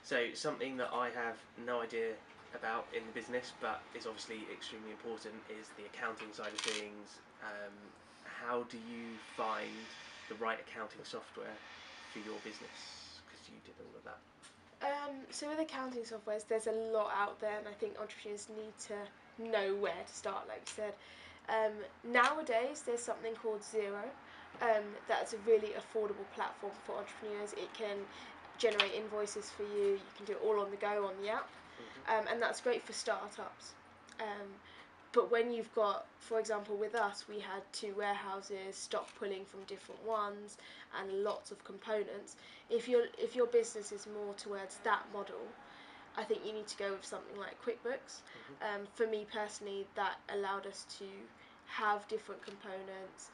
So something that I have no idea about in the business, but is obviously extremely important, is the accounting side of things. How do you find the right accounting software for your business? Because you did all of that. So with accounting softwares, there's a lot out there, and I think entrepreneurs need to know where to start. Like you said, nowadays there's something called Xero. That's a really affordable platform for entrepreneurs. It can generate invoices for you. You can do it all on the go on the app, and that's great for startups. Um, but when you've got, for example, with us, we had 2 warehouses, stock pulling from different ones, and lots of components. If your business is more towards that model, I think you need to go with something like QuickBooks. For me personally, that allowed us to have different components,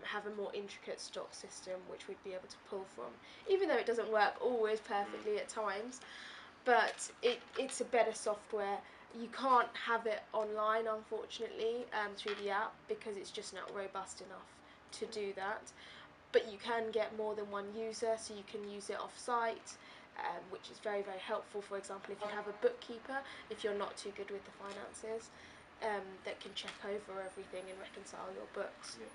have a more intricate stock system which we'd be able to pull from, even though it doesn't work always perfectly at times. But it's a better software. You can't have it online, unfortunately, through the app because it's just not robust enough to do that. But you can get more than one user, so you can use it off-site, which is very, very helpful. For example, if you have a bookkeeper, if you're not too good with the finances, that can check over everything and reconcile your books. Yeah.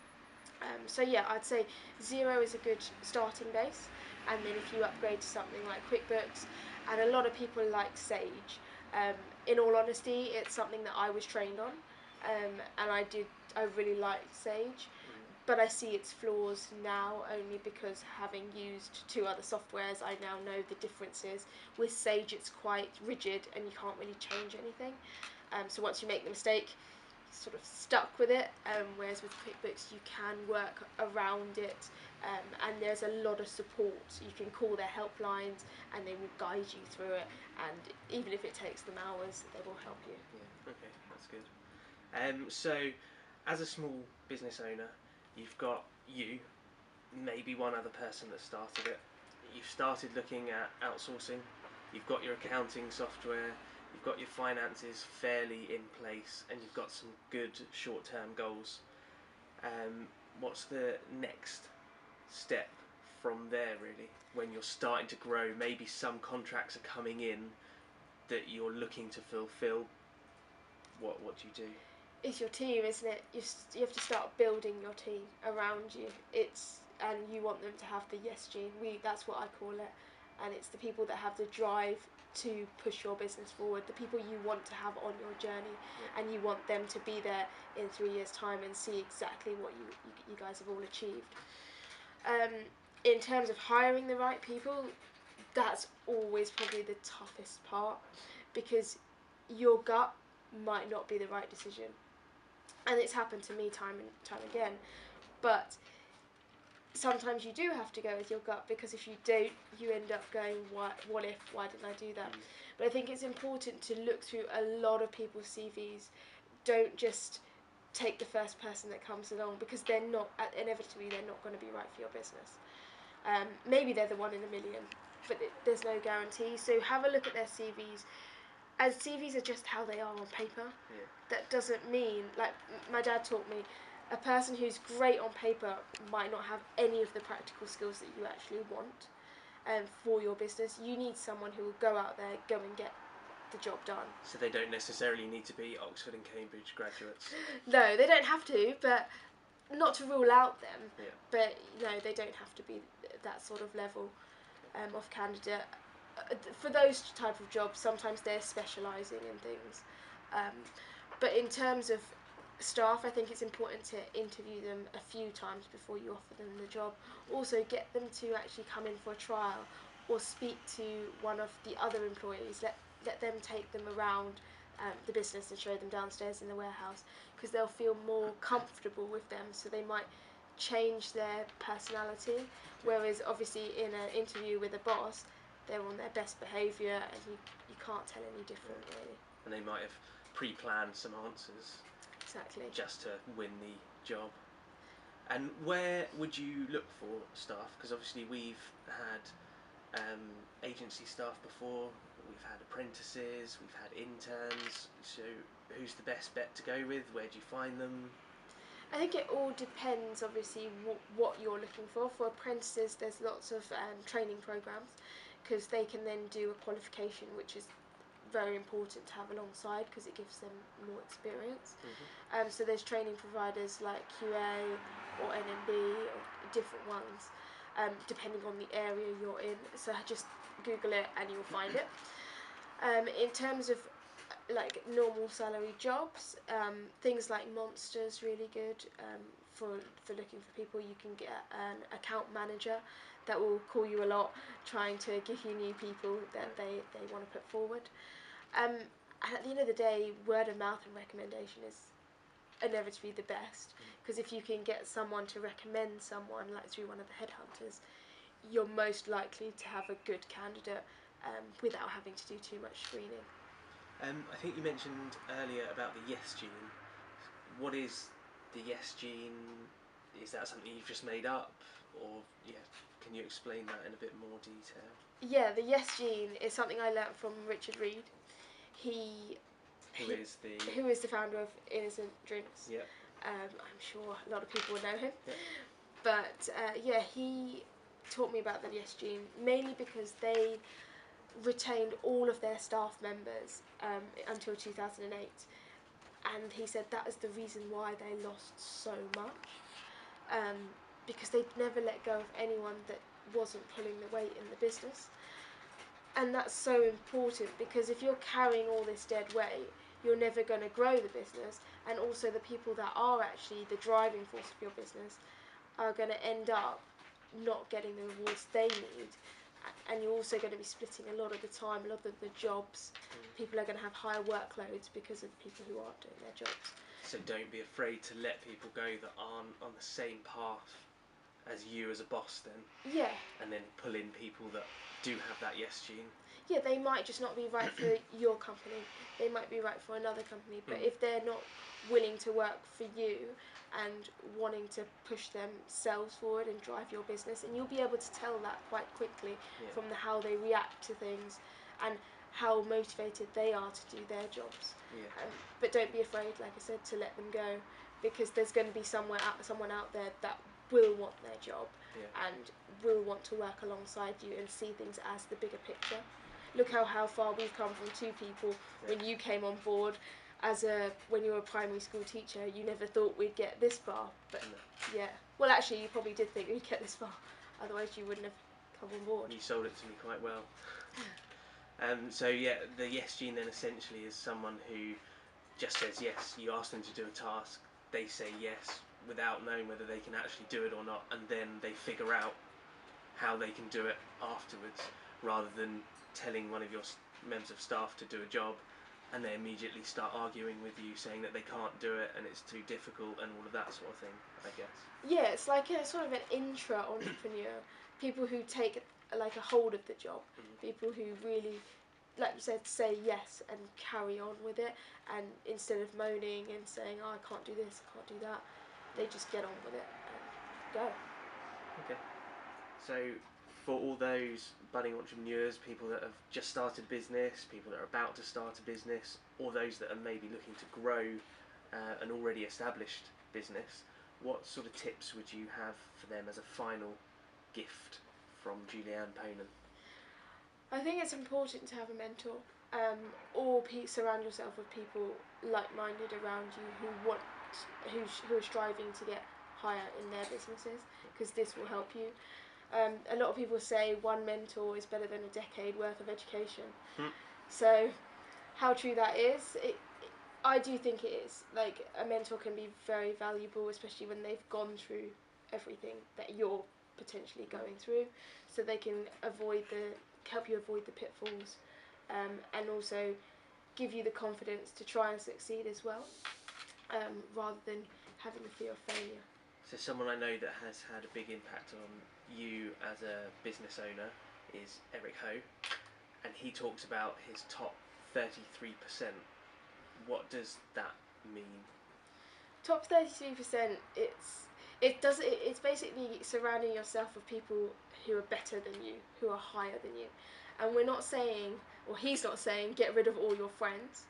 So yeah, I'd say Xero is a good starting base, and then if you upgrade to something like QuickBooks, and a lot of people like Sage. In all honesty, it's something that I was trained on, and I really liked Sage, but I see its flaws now only because having used 2 other softwares, I now know the differences. With Sage, it's quite rigid and you can't really change anything. So once you make the mistake, sort of stuck with it, whereas with QuickBooks you can work around it, and there's a lot of support. You can call their helplines and they will guide you through it, and even if it takes them hours, they will help you. Yeah. Okay, that's good. So, as a small business owner, you've got you, maybe one other person that started it. You've started looking at outsourcing. You've got your accounting software. You've got your finances fairly in place, and you've got some good short-term goals. What's the next step from there, really? When you're starting to grow, maybe some contracts are coming in that you're looking to fulfill. What do you do? It's your team, isn't it? You have to start building your team around you. And you want them to have the yes gene. That's what I call it, and it's the people that have the drive to push your business forward, the people you want to have on your journey, and you want them to be there in 3 years' time and see exactly what you guys have all achieved. In terms of hiring the right people, that's always probably the toughest part, because your gut might not be the right decision, and it's happened to me time and time again. But sometimes you do have to go with your gut, because if you don't, you end up going, what if, why didn't I do that? But I think it's important to look through a lot of people's CVs. Don't just take the first person that comes along, because inevitably they're not going to be right for your business. Maybe they're the one in a million, but there's no guarantee. So have a look at their CVs, as CVs are just how they are on paper. Yeah. That doesn't mean, like my dad taught me, a person who's great on paper might not have any of the practical skills that you actually want for your business. You need someone who will go out there, go and get the job done. So they don't necessarily need to be Oxford and Cambridge graduates. No, they don't have to, but not to rule out them. Yeah. But no, they don't have to be that sort of level of candidate. For those type of jobs, sometimes they're specialising in things. But in terms of staff, I think it's important to interview them a few times before you offer them the job. Also, get them to actually come in for a trial, or speak to one of the other employees. Let them take them around the business and show them downstairs in the warehouse, because they'll feel more comfortable with them, so they might change their personality. Whereas obviously in an interview with a boss, they're on their best behaviour, and you can't tell any different, really. And they might have pre-planned some answers. Exactly. Just to win the job. And where would you look for staff? Because obviously we've had agency staff before, we've had apprentices, we've had interns. So who's the best bet to go with? Where do you find them? I think it all depends, obviously, what you're looking for. For apprentices, there's lots of training programs, because they can then do a qualification, which is very important to have alongside because it gives them more experience. So there's training providers like QA or NMB or different ones, depending on the area you're in. So just Google it and you'll find it. In terms of like normal salary jobs, things like Monster's really good for looking for people. You can get an account manager that will call you a lot, trying to give you new people that they want to put forward. And at the end of the day, word of mouth and recommendation is inevitably the best, because if you can get someone to recommend someone, like through one of the headhunters, you're most likely to have a good candidate without having to do too much screening. I think you mentioned earlier about the Yes Gene. What is the Yes Gene? Is that something you've just made up, or can you explain that in a bit more detail? Yeah, the Yes Gene is something I learnt from Richard Reed. Who is the founder of Innocent Drinks. Yeah. I'm sure a lot of people would know him. Yeah. But he taught me about the Yes Gene, mainly because they retained all of their staff members until 2008. And he said that is the reason why they lost so much. Because they'd never let go of anyone that wasn't pulling the weight in the business. And that's so important, because if you're carrying all this dead weight, you're never going to grow the business, and also the people that are actually the driving force of your business are going to end up not getting the rewards they need, and you're also going to be splitting a lot of the time, a lot of the jobs. People are going to have higher workloads because of the people who aren't doing their jobs. So don't be afraid to let people go that aren't on the same path as you as a boss then. Yeah. And then pull in people that do have that Yes Gene. Yeah, they might just not be right for your company. They might be right for another company. But if they're not willing to work for you and wanting to push themselves forward and drive your business, and you'll be able to tell that quite quickly from how they react to things and how motivated they are to do their jobs. But don't be afraid, like I said, to let them go, because there's going to be someone out there that will want their job and will want to work alongside you and see things as the bigger picture. Look how far we've come from two people. When you came on board when you were a primary school teacher, you never thought we'd get this far. But well, actually you probably did think we'd get this far, otherwise you wouldn't have come on board. You sold it to me quite well. So the Yes Gene then essentially is someone who just says yes. You ask them to do a task, they say yes without knowing whether they can actually do it or not, and then they figure out how they can do it afterwards, rather than telling one of your members of staff to do a job and they immediately start arguing with you, saying that they can't do it and it's too difficult and all of that sort of thing, I guess. Yeah, it's like a sort of an intra-entrepreneur. People who take like a hold of the job. People who really, like you said, say yes and carry on with it, and instead of moaning and saying, oh, I can't do this, I can't do that, they just get on with it and go. Okay. So for all those budding entrepreneurs, people that have just started a business, people that are about to start a business, or those that are maybe looking to grow an already established business, what sort of tips would you have for them as a final gift from Julianne Ponan? I think it's important to have a mentor, or surround yourself with people like-minded around you who are striving to get higher in their businesses, because this will help you. A lot of people say one mentor is better than a decade worth of education. So how true that is, I do think it is. Like, a mentor can be very valuable, especially when they've gone through everything that you're potentially going through, so they can help you avoid the pitfalls, and also give you the confidence to try and succeed as well, rather than having the fear of failure. So someone I know that has had a big impact on you as a business owner is Eric Ho, and he talks about his top 33%. What does that mean? Top 33%, it's basically surrounding yourself with people who are better than you, who are higher than you. And we're not saying, or he's not saying, get rid of all your friends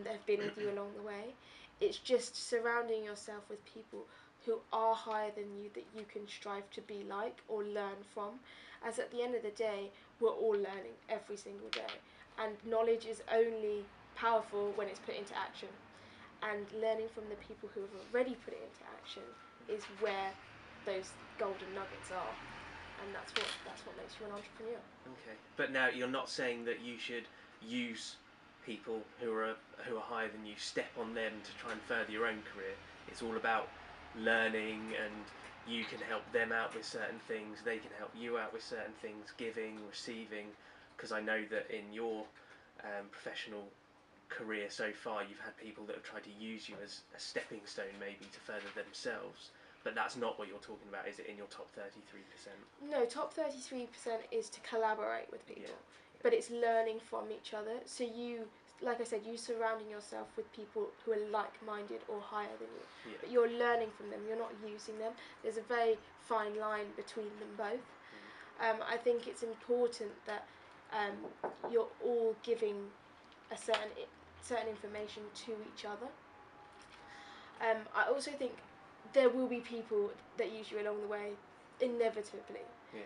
that have been with you along the way. It's just surrounding yourself with people who are higher than you, that you can strive to be like or learn from, as at the end of the day, we're all learning every single day, and knowledge is only powerful when it's put into action. And learning from the people who have already put it into action is where those golden nuggets are, and that's what makes you an entrepreneur. Okay, but now you're not saying that you should use people who are higher than you, step on them to try and further your own career. It's all about learning, and you can help them out with certain things, they can help you out with certain things, giving, receiving. Because I know that in your professional career so far, you've had people that have tried to use you as a stepping stone maybe to further themselves. But that's not what you're talking about, is it, in your top 33%? No, top 33% is to collaborate with people, Yeah. but it's learning from each other. So you, like I said, you surrounding yourself with people who are like-minded or higher than you. Yeah. But you're learning from them, you're not using them. There's a very fine line between them both. I think it's important that you're all giving a certain information to each other. I also think there will be people that use you along the way, inevitably. Yeah.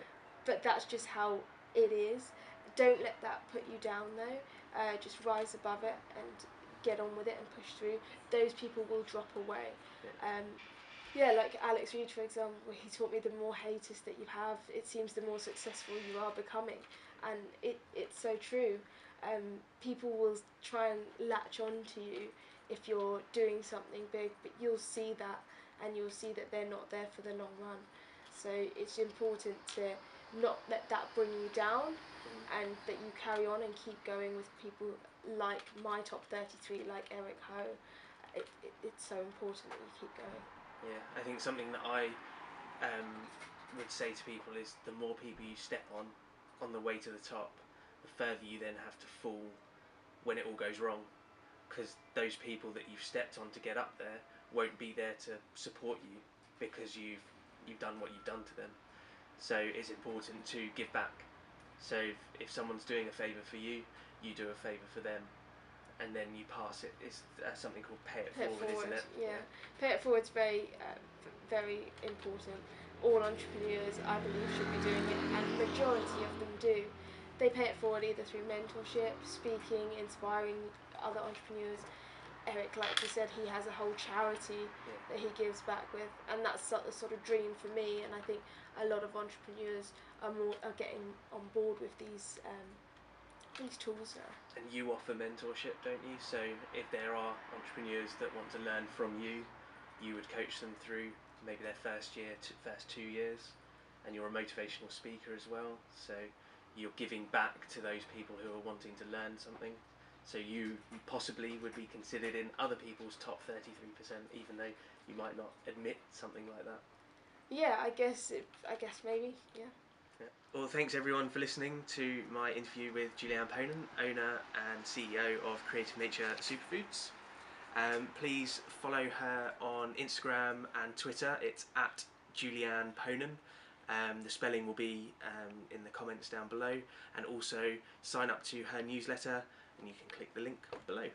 But that's just how it is. Don't let that put you down though. Just rise above it and get on with it and push through. Those people will drop away. Like Alex Reed, for example, he taught me the more haters that you have, it seems the more successful you are becoming. And it's so true. People will try and latch on to you if you're doing something big, but you'll see that, and you'll see that they're not there for the long run. So it's important to not let that bring you down, and that you carry on and keep going with people like my top 33, like Eric Ho. It's so important that you keep going. Yeah, I think something that I would say to people is the more people you step on the way to the top, the further you then have to fall when it all goes wrong, because those people that you've stepped on to get up there won't be there to support you because you've done what you've done to them. So it's important to give back. So if someone's doing a favour for you, you do a favour for them, and then you pass it. It's something called pay it forward, isn't it? Yeah. Pay it forward's very, very important. All entrepreneurs, I believe, should be doing it, and the majority of them do. They pay it forward either through mentorship, speaking, inspiring other entrepreneurs. Eric, like you said, he has a whole charity that he gives back with, and that's the sort of dream for me. And I think a lot of entrepreneurs are getting on board with these tools now. And you offer mentorship, don't you? So if there are entrepreneurs that want to learn from you, you would coach them through maybe their first 2 years, and you're a motivational speaker as well. So you're giving back to those people who are wanting to learn something. So you possibly would be considered in other people's top 33%, even though you might not admit something like that. Yeah, I guess maybe, yeah. Well, thanks everyone for listening to my interview with Julianne Ponan, owner and CEO of Creative Nature Superfoods. Please follow her on Instagram and Twitter. It's at Julianne Ponan. The spelling will be in the comments down below, and also sign up to her newsletter, and you can click the link below.